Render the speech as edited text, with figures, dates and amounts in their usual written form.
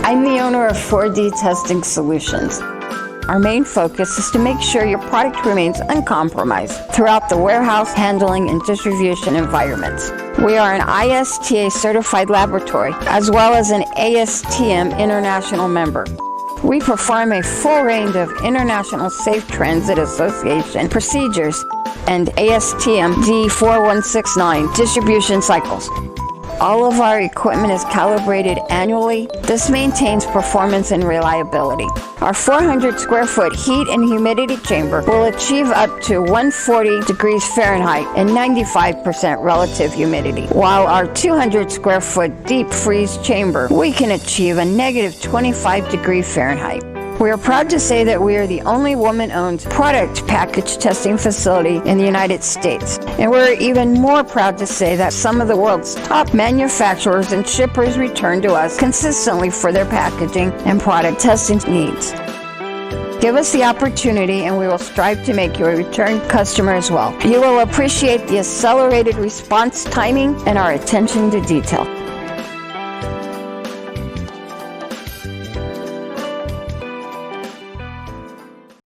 I'm the owner of 4D Testing Solutions. Our main focus is to make sure your product remains uncompromised throughout the warehouse, handling, and distribution environments. We are an ISTA certified laboratory, as well as an ASTM international member. We perform a full range of International Safe Transit Association procedures and ASTM D4169 distribution cycles. All of our equipment is calibrated annually. This maintains performance and reliability. Our 400 square foot heat and humidity chamber will achieve up to 140 degrees Fahrenheit and 95% relative humidity, while our 200 square foot deep freeze chamber, we can achieve a negative 25 degree Fahrenheit. We are proud to say that we are the only woman-owned product package testing facility in the United States. And we're even more proud to say that some of the world's top manufacturers and shippers return to us consistently for their packaging and product testing needs. Give us the opportunity and we will strive to make you a return customer as well. You will appreciate the accelerated response timing and our attention to detail.